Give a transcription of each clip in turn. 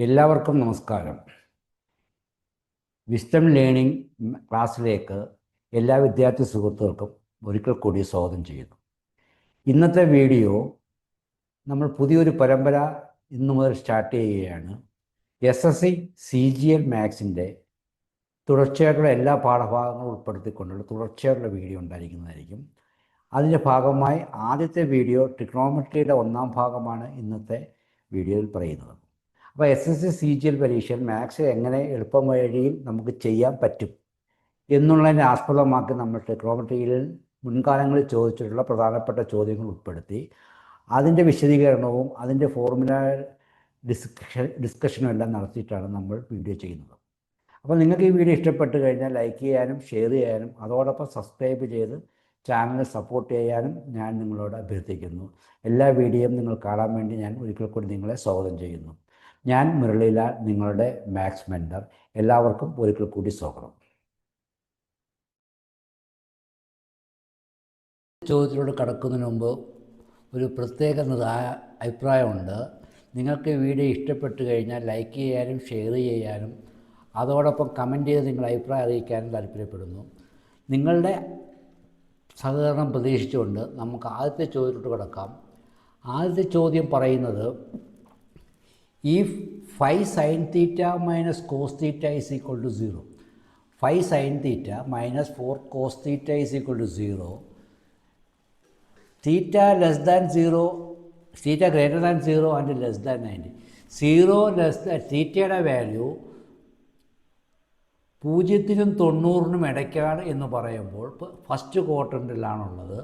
എല്ലാവർക്കും നമസ്കാരം. Wisdom learning ക്ലാസ്സിലേക്ക് എല്ലാ വിദ്യാർത്ഥി സുഹൃത്തുക്കൾക്കും ഒരിക്കൽ കൂടി സ്വാഗതം ചെയ്യുന്നു. ഇന്നത്തെ വീഡിയോ നമ്മൾ പുതിയൊരു പരമ്പര ഇന്നു മുതൽ സ്റ്റാർട്ട് ചെയ്യുകയാണ്. SSC CGL മാത്സിൻ്റെ തുടർച്ചയായിട്ടുള്ള എല്ലാ പാഠഭാഗങ്ങളും ഉൾപ്പെടുത്തിക്കൊണ്ടുള്ള തുടർച്ചയായിട്ടുള്ള വീഡിയോ ഉണ്ടായിരിക്കുന്നതായിരിക്കും. അതിൻ്റെ ഭാഗമായി ആദ്യത്തെ വീഡിയോ ട്രിഗ്നോമെട്രിയുടെ ഒന്നാം ഭാഗമാണ് ഇന്നത്തെ വീഡിയോയിൽ പറയുന്നത്. അപ്പോൾ SSC CGL പരീക്ഷയിൽ മാത്സ് എങ്ങനെ എളുപ്പം വഴിയിൽ നമുക്ക് ചെയ്യാൻ പറ്റും എന്നുള്ളതിനെ ആസ്പദമാക്കി നമ്മൾ ട്രിഗ്നോമെട്രിയിൽ മുൻകാലങ്ങളിൽ ചോദിച്ചിട്ടുള്ള പ്രധാനപ്പെട്ട ചോദ്യങ്ങൾ ഉൾപ്പെടുത്തി അതിൻ്റെ വിശദീകരണവും അതിൻ്റെ ഫോർമുല ഡിസ്കഷനും എല്ലാം നടത്തിയിട്ടാണ് നമ്മൾ വീഡിയോ ചെയ്യുന്നത്. അപ്പോൾ നിങ്ങൾക്ക് ഈ വീഡിയോ ഇഷ്ടപ്പെട്ട് കഴിഞ്ഞാൽ ലൈക്ക് ചെയ്യാനും ഷെയർ ചെയ്യാനും അതോടൊപ്പം സബ്സ്ക്രൈബ് ചെയ്ത് ചാനൽ സപ്പോർട്ട് ചെയ്യാനും ഞാൻ നിങ്ങളോട് അഭ്യർത്ഥിക്കുന്നു. എല്ലാ വീഡിയോയും നിങ്ങൾ കാണാൻ വേണ്ടി ഞാൻ ഒരിക്കൽ കൂടി നിങ്ങളെ സ്വാഗതം ചെയ്യുന്നു. ഞാൻ മുരളീലാൽ, നിങ്ങളുടെ മാത്സ് മെൻറ്റർ. എല്ലാവർക്കും ഒരിക്കൽ കൂടി സ്വാഗതം. ചോദ്യത്തിലൂടെ കടക്കുന്നതിന് മുമ്പ് ഒരു പ്രത്യേക അഭിപ്രായമുണ്ട്. നിങ്ങൾക്ക് വീഡിയോ ഇഷ്ടപ്പെട്ട് കഴിഞ്ഞാൽ ലൈക്ക് ചെയ്യാനും ഷെയർ ചെയ്യാനും അതോടൊപ്പം കമൻറ്റ് ചെയ്ത് നിങ്ങളുടെ അഭിപ്രായം അറിയിക്കാനും താല്പര്യപ്പെടുന്നു. നിങ്ങളുടെ സഹകരണം പ്രതീക്ഷിച്ചുകൊണ്ട് നമുക്ക് ആദ്യത്തെ ചോദ്യത്തിലോട്ട് കിടക്കാം. ആദ്യത്തെ ചോദ്യം പറയുന്നത്, if 5 sin theta minus cos theta is equal to 0, 5 sin theta minus 4 cos theta is equal to 0, theta less than 0, theta greater than 0 and less than 90. 0 less than theta value 0-നും 90-നും ഇടയ്ക്കാണ് എന്ന് പറയുമ്പോൾ ഫസ്റ്റ് ക്വാഡ്രൻറ്റിലാണുള്ളത്.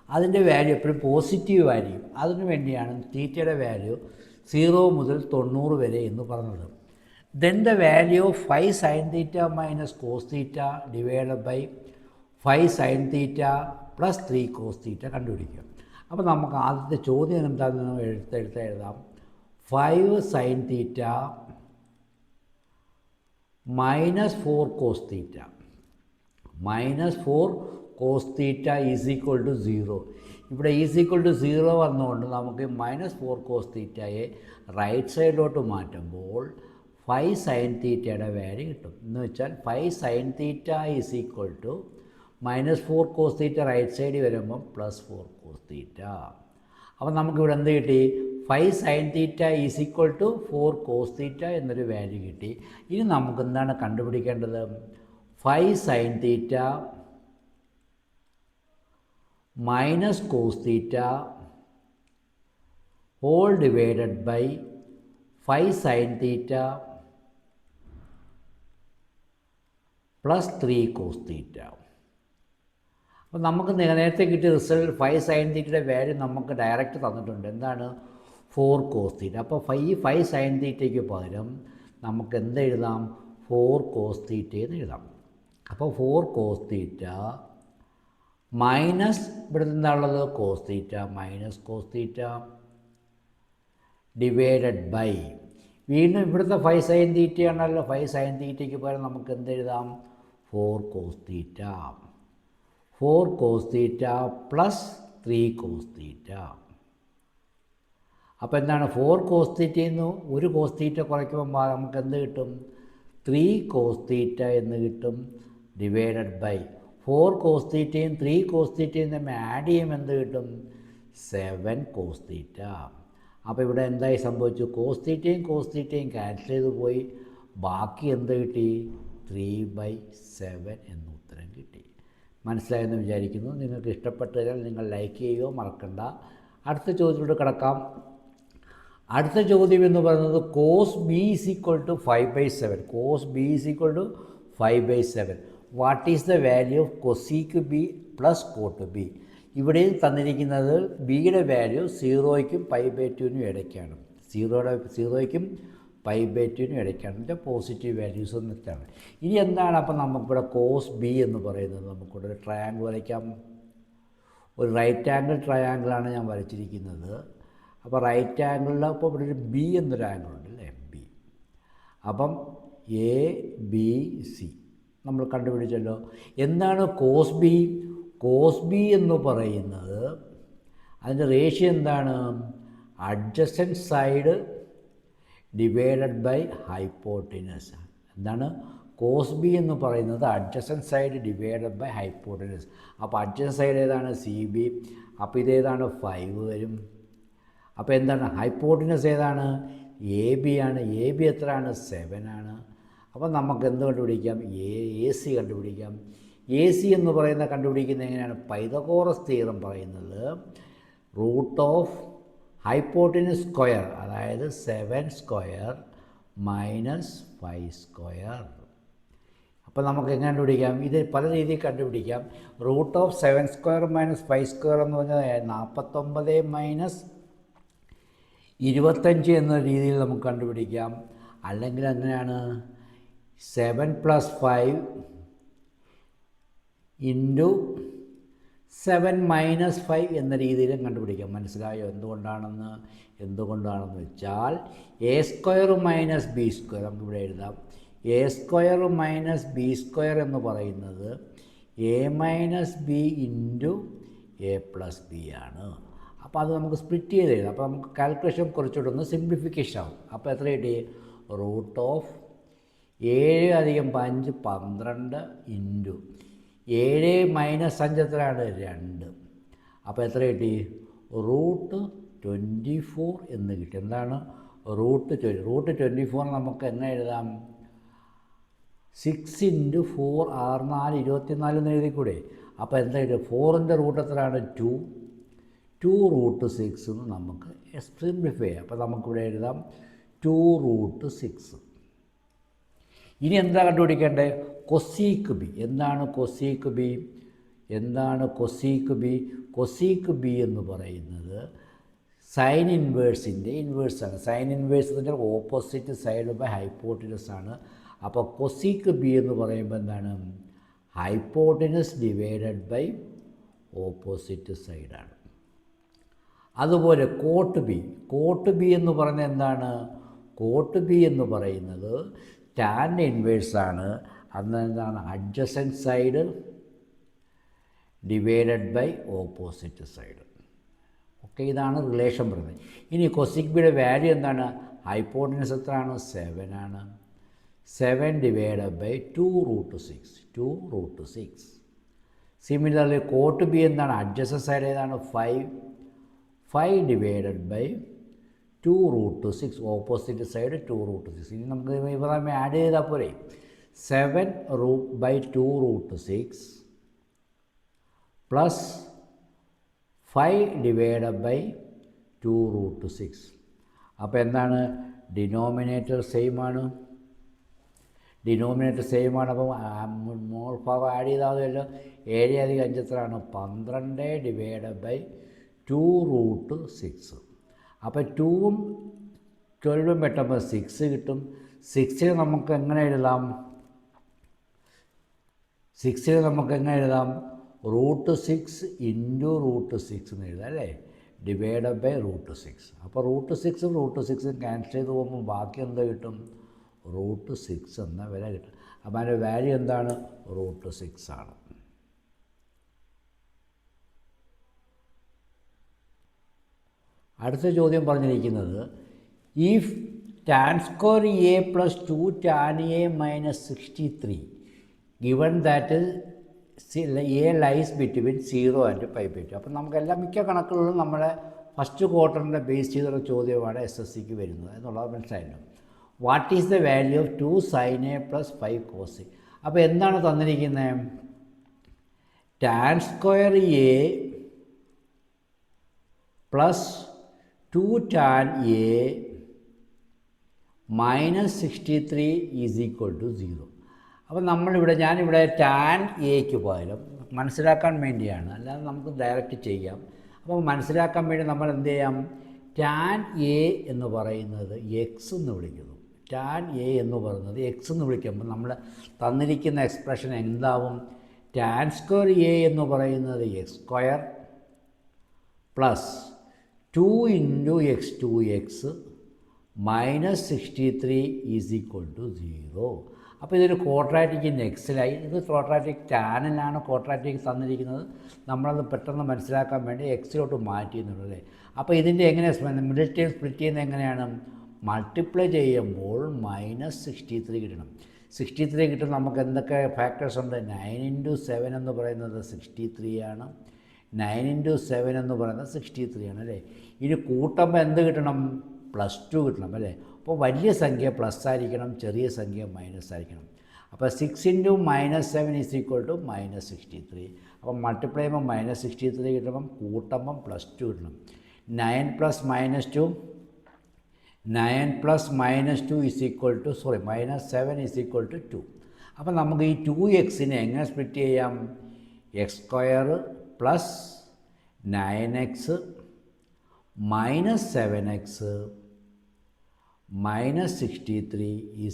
അതിൻ്റെ value എപ്പോഴും positive ആയിരിക്കും. അതിനു വേണ്ടിയാണ് തീറ്റയുടെ value 0 മുതൽ 90 വരെ എന്ന് പറഞ്ഞത്. Then the value of 5 sin theta minus cos theta divided by 5 sin theta plus 3 cos theta കണ്ടുപിടിക്കുക. അപ്പോൾ നമുക്ക് ആദ്യത്തെ ചോദ്യം എന്താണെന്ന് എഴുതാം. 5 sin theta minus 4 cos theta minus 4 cos theta is equal to 0. ഇവിടെ ഈസ് ഈക്വൽ ടു 0 വന്നുകൊണ്ട് നമുക്ക് -4 cos തീറ്റയെ റൈറ്റ് സൈഡിലോട്ട് മാറ്റുമ്പോൾ 5 sin തീറ്റയുടെ വാല്യൂ കിട്ടും. എന്ന് വെച്ചാൽ 5 sin theta is equal to -4 cos theta right സൈഡിൽ വരുമ്പം +4 cos തീറ്റ. അപ്പം നമുക്കിവിടെ എന്ത് കിട്ടി? 5 sin theta is equal to 4 cos theta എന്നൊരു വാല്യൂ കിട്ടി. ഇനി നമുക്ക് എന്താണ് കണ്ടുപിടിക്കേണ്ടത്? 5 sin theta minus cos theta whole divided by 5 sin theta plus 3 cos theta. അപ്പോൾ നമുക്ക് നേരത്തെ കിട്ടിയ റിസൾട്ട് 5 sin തീറ്റയുടെ വാല്യൂ നമുക്ക് ഡയറക്റ്റ് തന്നിട്ടുണ്ട്. എന്താണ്? 4 cos തീറ്റ. അപ്പോൾ 5 sin തീറ്റയ്ക്ക് പകരം നമുക്ക് എന്തെഴുതാം? 4 cos തീറ്റ എന്ന് എഴുതാം. അപ്പോൾ 4 cos തീറ്റ മൈനസ് ഇവിടെ നിന്നുള്ളത് cos theta minus cos theta divided by വീണ്ടും ഇവിടുത്തെ 5 sin തീറ്റയാണല്ലോ. 5 sin തീറ്റയ്ക്ക് പകരം നമുക്ക് എന്തെഴുതാം? 4 cos തീറ്റ. 4 cos തീറ്റ പ്ലസ് 3 cos തീറ്റ. അപ്പോൾ എന്താണ്? 4 cos തീറ്റയിൽ നിന്ന് ഒരു cos തീറ്റ കുറയ്ക്കുമ്പോൾ നമുക്ക് എന്ത് കിട്ടും? 3 cos തീറ്റ എന്ന് കിട്ടും. ഡിവൈഡഡ് ബൈ 4 cos തീറ്റയും 3 cos തീറ്റയും തമ്മിൽ ആഡ് ചെയ്യുമ്പോൾ എന്ത് കിട്ടും? 7 cos തീറ്റ. അപ്പോൾ ഇവിടെ എന്തായി സംഭവിച്ചു? cos തീറ്റയും ക്യാൻസൽ ചെയ്ത് പോയി. ബാക്കി എന്ത് കിട്ടി? 3/7 എന്ന ഉത്തരം കിട്ടി. മനസ്സിലായെന്ന് വിചാരിക്കുന്നു. നിങ്ങൾക്ക് ഇഷ്ടപ്പെട്ട് കഴിഞ്ഞാൽ നിങ്ങൾ ലൈക്ക് ചെയ്യുകയോ മറക്കണ്ട. അടുത്ത ചോദ്യത്തിലോട്ട് കിടക്കാം. അടുത്ത ചോദ്യം എന്ന് പറയുന്നത് cos b is equal to 5/7. cos b is equal to 5/7. What is the value of cosec B plus cot B? ഇവിടെ തന്നിരിക്കുന്നത് ബിയുടെ വാല്യൂ 0-ക്കും π/2-നും ഇടയ്ക്കാണ്. 0-ക്കും π/2-നും ഇടയ്ക്കാണ്. ഇതിൻ്റെ പോസിറ്റീവ് വാല്യൂസ് എന്നിട്ടാണ്. ഇനി എന്താണ്? അപ്പം നമുക്കിവിടെ കോസ് ബി എന്ന് പറയുന്നത്, നമുക്കിവിടെ ഒരു ട്രയാങ്കിൾ വരയ്ക്കാം. ഒരു റൈറ്റ് ആംഗിൾ ട്രയാങ്കിളാണ് ഞാൻ വരച്ചിരിക്കുന്നത്. അപ്പോൾ റൈറ്റ് ആംഗിളിൽ അപ്പോൾ ഇവിടെ ഒരു ബി എന്നൊരു ആംഗിളുണ്ട് അല്ലേ? ബി. അപ്പം ABC നമ്മൾ കണ്ടുപിടിച്ചല്ലോ. എന്താണ് കോസ് ബി? കോസ് ബി എന്ന് പറയുന്നത് അതിൻ്റെ റേഷ്യോ എന്താണ്? Adjacent side divided by hypotenuse. എന്താണ് കോസ് ബി എന്ന് പറയുന്നത്? Adjacent side divided by hypotenuse. അപ്പോൾ അഡ്ജസൻറ്റ് സൈഡ് ഏതാണ്? C B. അപ്പോൾ ഇതേതാണ്? 5 വരും. അപ്പോൾ എന്താണ് ഹൈപ്പോട്ടിനസ് ഏതാണ്? എ ബി ആണ്. എ ബി എത്രയാണ്? 7 ആണ്. അപ്പോൾ നമുക്ക് എന്ത് കണ്ടുപിടിക്കാം? എ സി കണ്ടുപിടിക്കാം. എ സി എന്ന് കണ്ടുപിടിക്കുന്നത് എങ്ങനെയാണ്? പൈതഗോറസ് തിയറം പറയുന്നത് റൂട്ട് ഓഫ് ഹൈപ്പോട്ടിനസ് സ്ക്വയർ, അതായത് 7 സ്ക്വയർ മൈനസ് 5 സ്ക്വയർ. അപ്പോൾ നമുക്ക് എങ്ങനെ കണ്ടുപിടിക്കാം? ഇത് പല രീതിയിൽ കണ്ടുപിടിക്കാം. Root of 7 square minus 5 square എന്ന് പറഞ്ഞാൽ 49 മൈനസ് 25 എന്ന രീതിയിൽ നമുക്ക് കണ്ടുപിടിക്കാം. അല്ലെങ്കിൽ എങ്ങനെയാണ്? 7 പ്ലസ് 5 ഇൻറ്റു 7 മൈനസ് 5 എന്ന രീതിയിലും കണ്ടുപിടിക്കാം. മനസ്സിലായോ എന്തുകൊണ്ടാണെന്ന് വെച്ചാൽ A square minus B square നമുക്കിവിടെ എഴുതാം. A square minus B square എന്ന് പറയുന്നത് A minus B into A plus B ആണ്. അപ്പോൾ അത് നമുക്ക് സ്പ്ലിറ്റ് ചെയ്ത് എഴുതാം. അപ്പോൾ നമുക്ക് കാൽക്കുലേഷൻ കുറച്ചുകൂടെ ഒന്ന് സിംപ്ലിഫിക്കേഷൻ ആവും. അപ്പോൾ എത്ര കിട്ടി? റൂട്ട് ഓഫ് 7 അധികം 5 12 ഇൻറ്റു 7 മൈനസ് 5 എത്രയാണ്? 2. അപ്പോൾ എത്ര കിട്ടി? റൂട്ട് 24 എന്ന് കിട്ടി. എന്താണ്? റൂട്ട് 24 നമുക്ക് എങ്ങനെ എഴുതാം? 6 ഇൻറ്റു 4 6 4 24 എന്ന് എഴുതിക്കൂടെ? അപ്പോൾ എന്താ കിട്ടും? 4ൻ്റെ റൂട്ട് എത്രയാണ്? 2 റൂട്ട് 6 എന്ന് നമുക്ക് സിംപ്ലിഫൈ ചെയ്യാം. അപ്പോൾ നമുക്കിവിടെ എഴുതാം 2 റൂട്ട് 6. ഇനി എന്താ കണ്ടുപിടിക്കേണ്ടത്? Cosec B. എന്താണ് കൊസീക്ക് ബി? കൊസീക്ക് ബി എന്ന് പറയുന്നത് സൈൻ ഇൻവേഴ്സിൻ്റെ ഇൻവേഴ്സാണ്. സൈൻ ഇൻവേഴ്സ് എന്ന് വെച്ചാൽ ഓപ്പോസിറ്റ് സൈഡ് ബൈ ഹൈപ്പോട്ടിനസ് ആണ്. അപ്പോൾ കൊസീക്ക് ബി എന്ന് പറയുമ്പോൾ എന്താണ്? ഹൈപ്പോട്ടിനസ് ഡിവൈഡഡ് ബൈ ഓപ്പോസിറ്റ് സൈഡാണ്. അതുപോലെ കോട്ട് ബി എന്ന് പറയുന്നത് എന്താണ്? കോട്ട് ബി എന്ന് പറയുന്നത് ടാൻ്റെ ഇൻവേഴ്സാണ്. അതെന്താണ്? Adjacent side divided by opposite side. Okay, ഇതാണ് റിലേഷൻ പറയുന്നത്. ഇനി കൊസിക് ബിയുടെ വാല്യൂ എന്താണ്? ഹൈപ്പോട്ടിനസ് എത്രയാണ്? 7 ആണ്. 7 divided by 2 root 6. Similarly cot B എന്താണ്? അഡ്ജസൻറ്റ് സൈഡ് ഏതാണ്? 5 divided by 2 root 6. Opposite side 2 root 6. ഇനി നമുക്ക് ഇവ തമ്മിൽ ആഡ് ചെയ്താൽ പോരെ? 7 by 2 root 6 plus 5 divided by 2 root 6. അപ്പോൾ എന്താണ്? ഡിനോമിനേറ്റർ സെയിം ആണ്. അപ്പോൾ മോൾ ഭാഗം ആഡ് ചെയ്താൽ മതിയല്ലോ. 7 അധികം 5 എത്രയാണ്? 12 ഡിവൈഡഡ് ബൈ 2 റൂട്ട് 6. അപ്പോൾ 2ഉം 12ഉം വെട്ടുമ്പോൾ 6 കിട്ടും. 6 നമുക്ക് എങ്ങനെ എഴുതാം? റൂട്ട് 6 ഇൻറ്റു റൂട്ട് 6 എന്ന് എഴുതാം അല്ലേ? Divided by root 6. അപ്പോൾ റൂട്ട് 6ഉം റൂട്ട് 6ഉം ക്യാൻസൽ ചെയ്ത് പോകുമ്പോൾ ബാക്കി എന്താ കിട്ടും? റൂട്ട് 6 എന്ന വില കിട്ടും. അപ്പോൾ അതിൻ്റെ വാല്യൂ എന്താണ്? റൂട്ട് 6 ആണ്. അടുത്ത ചോദ്യം പറഞ്ഞിരിക്കുന്നത് if tan square A plus 2 tan A minus 63 given that A lies between 0 and π/2. അപ്പം നമുക്കെല്ലാം മിക്ക കണക്കുകളിലും നമ്മുടെ ഫസ്റ്റ് ക്വാർട്ടറിൻ്റെ ബേസ് ചെയ്തുള്ള ചോദ്യമാണ് SSCക്ക് വരുന്നത് എന്നുള്ളത് മനസ്സിലായല്ലോ. What is the value of 2 sin a plus 5 cos a? അപ്പോൾ എന്താണ് തന്നിരിക്കുന്നത്? Tan square A plus 2 tan a minus 63 is equal to 0. അപ്പോൾ ഞാനിവിടെ ടാൻ എക്ക് പകരം മനസ്സിലാക്കാൻ വേണ്ടിയാണ്, അല്ലാതെ നമുക്ക് ഡയറക്റ്റ് ചെയ്യാം. അപ്പോൾ മനസ്സിലാക്കാൻ വേണ്ടി നമ്മൾ എന്ത് ചെയ്യാം? ടാൻ എ എന്ന് പറയുന്നത് എക്സ് എന്ന് വിളിക്കുന്നു. ടാൻ എ എന്ന് പറയുന്നത് എക്സ് എന്ന് വിളിക്കുമ്പോൾ നമ്മൾ തന്നിരിക്കുന്ന എക്സ്പ്രഷൻ എന്താവും? ടാൻ സ്ക്വയർ എ എന്ന് പറയുന്നത് x square plus 2 into x 2x minus 63 is equal to 0. അപ്പോൾ ഇതൊരു ക്വാഡ്രാറ്റിക്കിൻ്റെ എക്സിലായി. ഇത് ക്വാഡ്രാറ്റിക് ടാനിലാണ് ക്വാഡ്രാറ്റിക് തന്നിരിക്കുന്നത്. നമ്മളത് പെട്ടെന്ന് മനസ്സിലാക്കാൻ വേണ്ടി എക്സിലോട്ട് മാറ്റിയെന്നുള്ളത്. അപ്പോൾ ഇതിൻ്റെ എങ്ങനെ മിഡിൽ ടേം സ്പ്ലിറ്റ് ചെയ്യുന്നത് എങ്ങനെയാണ്? മൾട്ടിപ്ലൈ ചെയ്യുമ്പോൾ -63 കിട്ടണം. 63 കിട്ടും. നമുക്ക് എന്തൊക്കെ ഫാക്ടേഴ്സ് ഉണ്ട്? 9 × 7 എന്ന് പറയുന്നത് 63 ആണ്. 9 × 7 എന്ന് പറയുന്നത് 63 ആണ് അല്ലേ. ഇനി കൂട്ടുമ്പോൾ എന്ത് കിട്ടണം? +2 കിട്ടണം അല്ലേ. അപ്പോൾ വലിയ സംഖ്യ പ്ലസ് ആയിരിക്കണം, ചെറിയ സംഖ്യ മൈനസ് ആയിരിക്കണം. അപ്പോൾ 6 × -7 = -63. അപ്പം മൾട്ടിപ്ലൈ ചെയ്യുമ്പോൾ -63 കിട്ടുമ്പം കൂട്ടുമ്പം +2 കിട്ടണം. 9 + -2 -7 = 2. അപ്പം നമുക്ക് ഈ 2x എങ്ങനെ സ്പ്ലിറ്റ് ചെയ്യാം? x² + 9x - 7x -63 =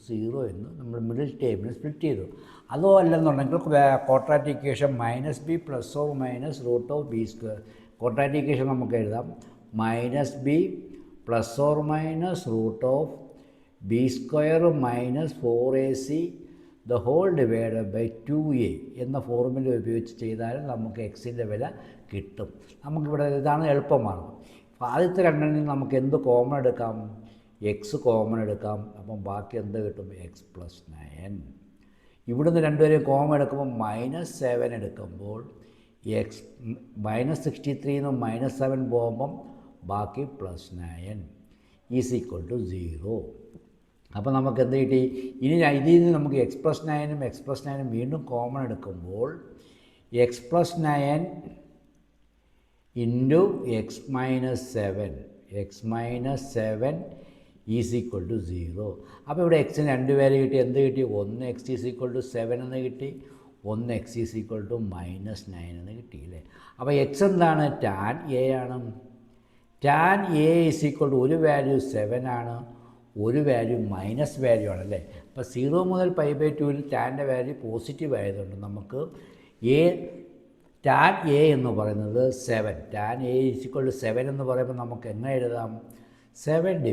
0 എന്ന് നമ്മൾ മിഡിൽ ടേബിളിൽ സ്പ്ലിറ്റ് ചെയ്തു. അതോ അല്ലെന്നുണ്ടെങ്കിൽ quadratic equation -b ± √(b²). Quadratic equation നമുക്ക് എഴുതാം -b ± √(b² - 4ac) / 2a എന്ന ഫോർമുല ഉപയോഗിച്ച് ചെയ്താലും നമുക്ക് എക്സിൻ്റെ വില കിട്ടും. നമുക്കിവിടെ ഇതാണ് എളുപ്പമാർഗ്ഗം. അപ്പോൾ ആദ്യത്തെ രണ്ടെണ്ണിൽ നമുക്ക് എന്ത് കോമൺ എടുക്കാം? എക്സ് കോമൺ എടുക്കാം. അപ്പം ബാക്കി എന്ത് കിട്ടും? x + 9. ഇവിടുന്ന് രണ്ടുപേരെയും കോമൺ എടുക്കുമ്പോൾ -7 എടുക്കുമ്പോൾ -63 -7 പോകുമ്പം ബാക്കി +9 = 0. അപ്പോൾ നമുക്ക് എന്ത് കിട്ടി? ഇനി ഇതിൽ നിന്ന് നമുക്ക് x + 9 x + 9 വീണ്ടും കോമൺ എടുക്കുമ്പോൾ x + 9 × x - 7 = 0. അപ്പോൾ ഇവിടെ എക്സിന് 2 പേര് കിട്ടി. എന്ത് കിട്ടി? 1x = 7 എന്ന് കിട്ടി, 1x = -9 എന്ന് കിട്ടി അല്ലേ. അപ്പോൾ എക്സ് എന്താണ്? tan a ആണ്. tan a = ഒരു വാല്യൂ 7 ആണ്, ഒരു വാല്യൂ മൈനസ് വാല്യൂ ആണ് അല്ലേ. അപ്പോൾ 0 മുതൽ π/2 ടാൻ്റെ വാല്യൂ പോസിറ്റീവ് ആയതുകൊണ്ട് നമുക്ക് tan a എന്ന് പറയുന്നത് 7. tan a = 7 എന്ന് പറയുമ്പോൾ നമുക്ക് എങ്ങനെ എഴുതാം? 7 ÷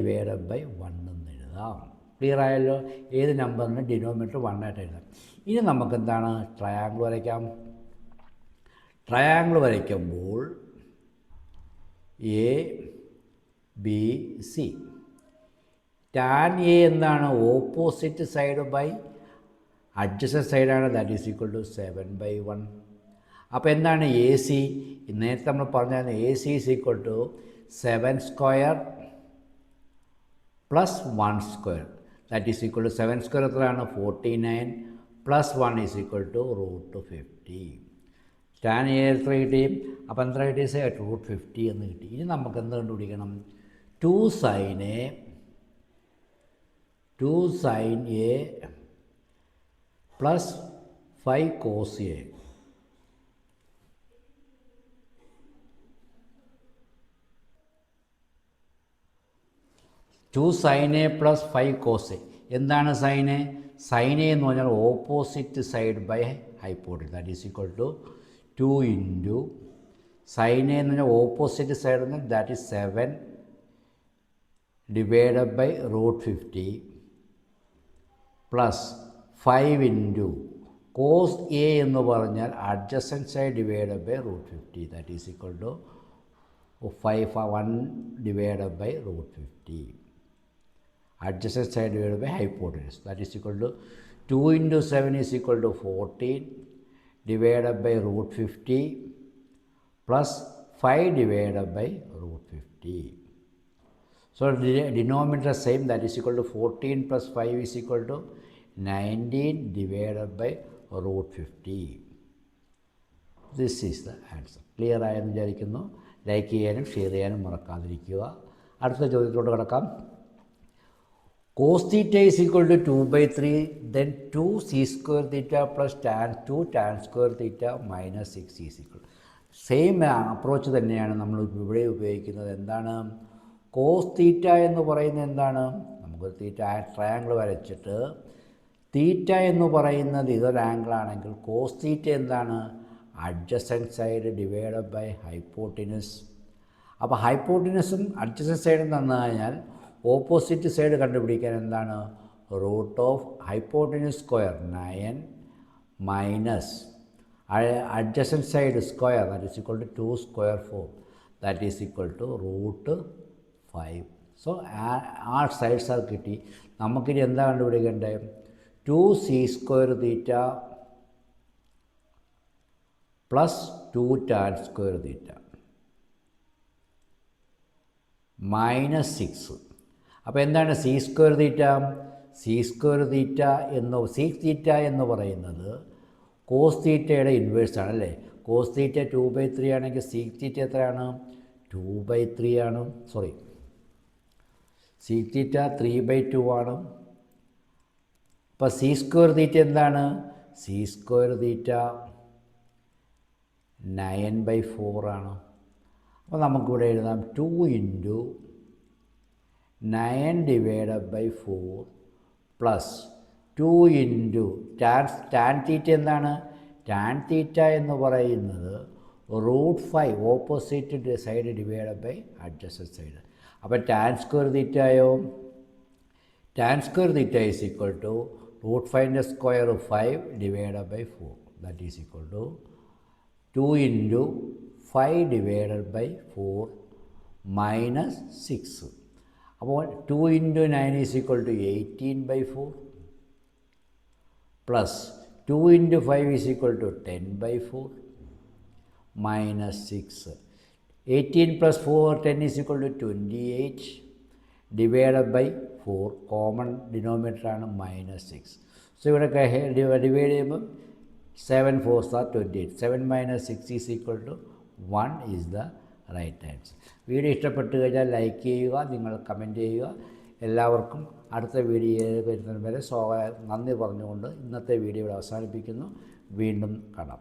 1 എന്ന് എഴുതാം. ക്ലിയർ ആയല്ലോ? ഏത് നമ്പറിന് ഡിനോമിനേറ്റർ 1 ആയിട്ട് എഴുതാം. ഇനി നമുക്ക് എന്താണ്? ട്രയാങ്കിൾ വരയ്ക്കാം. ട്രയാങ്കിൾ വരയ്ക്കുമ്പോൾ ABC. tan a എന്താണ്? ഓപ്പോസിറ്റ് സൈഡ് ബൈ അഡ്ജസൻറ്റ് സൈഡാണ്. That is equal to 7/1. അപ്പോൾ എന്താണ് AC? നേരത്തെ നമ്മൾ പറഞ്ഞായിരുന്നു AC = 7² + 1². That is equal to 7² എത്രയാണ്? 49 + 1 = √50. tan a എത്ര കിട്ടി? അപ്പോൾ എത്ര കിട്ടി? √50 എന്ന് കിട്ടി. ഇനി നമുക്ക് എന്ത് കണ്ടുപിടിക്കണം? 2 sin a + 5 cos a. 2 sin a + 5 cos a. എന്താണ് sin a? sin a എന്ന് പറഞ്ഞാൽ opposite side by hypotenuse. That is equal to 2 × sin a എന്ന് പറഞ്ഞാൽ ഓപ്പോസിറ്റ് സൈഡ് എന്ന് പറഞ്ഞാൽ ദാറ്റ് ഈസ് 7 / √50 + 5 × cos a എന്ന് പറഞ്ഞാൽ adjacent side / √50. That is equal to 1 / √50. adjacent side divided by hypotenuse. That is equal to 2 × 7 is equal to 14 divided by √50 plus 5 divided by √50. So the denominator same, that is equal to 14 plus 5 is equal to 19 divided by √50. This is the answer. Clear ആയെന്ന് വിചാരിക്കുന്നു. Like ചെയ്യാനും share ചെയ്യാനും മറക്കാതിരിക്കുക. അടുത്ത ചോദ്യത്തോട് കിടക്കാം. Cos theta is equal to 2/3, then 2 c square theta plus tan 2 tan square theta minus 6 is equal. Same approach തന്നെയാണ് നമ്മൾ ഇവിടെ ഉപയോഗിക്കുന്നത്. എന്താണ് കോസ് തീറ്റ എന്ന് പറയുന്നത്? എന്താണ്, നമുക്കൊരു ട്രയാങ്കിൾ വരച്ചിട്ട് തീറ്റ എന്ന് പറയുന്നത് ഇതൊരു ആംഗിളാണെങ്കിൽ കോസ് തീറ്റ എന്താണ്? Adjacent side divided by hypotenuse. അപ്പോൾ ഹൈപ്പോട്ടിനസും അഡ്ജസൻറ്റ് സൈഡും തന്നു കഴിഞ്ഞാൽ ഓപ്പോസിറ്റ് സൈഡ് കണ്ടുപിടിക്കാൻ എന്താണ്? Root of hypotenuse square 9 minus adjacent side square, that is equal to 2 square 4, that is equal to √5. So ആ സൈഡ്സ് ആർ കിട്ടി. നമുക്കിനി എന്താ കണ്ടുപിടിക്കേണ്ടത്? 2c² തീറ്റ പ്ലസ് 2 tan² തീറ്റ -6. അപ്പോൾ എന്താണ് c² തീറ്റ? c² തീറ്റ സീക് തീറ്റ എന്ന് പറയുന്നത് കോസ് തീറ്റയുടെ ഇൻവേഴ്സാണ് അല്ലേ? കോസ് തീറ്റ 2/3 ആണെങ്കിൽ സീക് തീറ്റ എത്രയാണ്? 2/3 ആണ്. സോറി, സീക് തീറ്റ 3/2 ആണ്. അപ്പോൾ c² തീറ്റ എന്താണ്? c² തീറ്റ 9/4 ആണ്. അപ്പോൾ നമുക്കിവിടെ എഴുതാം 2 × 9/4 പ്ലസ് 2 × tan തീറ്റ എന്താണ്? tan തീറ്റ എന്ന് പറയുന്നത് √5 ഓപ്പോസിറ്റ് സൈഡ് / അഡ്ജസ്റ്റൻറ്റ് സൈഡ്. അപ്പോൾ tan² തീറ്റയോ? tan² theta is equal to √5 square 5/4. That is equal to 2 × 5/4 -6. അപ്പോൾ 2 × 9 is equal to 18/4 plus 2 × 5 is equal to 10/4 -6. 18 + 4 10 is equal to 28/4. Common ഡിനോമിനേറ്ററാണ് -6. സോ ഇവിടെ ഡിവൈഡ് ചെയ്യുമ്പോൾ 7 4s are 28. 7 - 6 is equal to 1 is the right answer. Video ഇഷ്ടപ്പെട്ട് കഴിഞ്ഞാൽ like ചെയ്യുക, നിങ്ങൾ comment ചെയ്യുക. എല്ലാവർക്കും അടുത്ത വീഡിയോ വരുന്നതിന് വരെ നന്ദി പറഞ്ഞുകൊണ്ട് ഇന്നത്തെ വീഡിയോ അവസാനിപ്പിക്കുന്നു. വീണ്ടും കാണാം.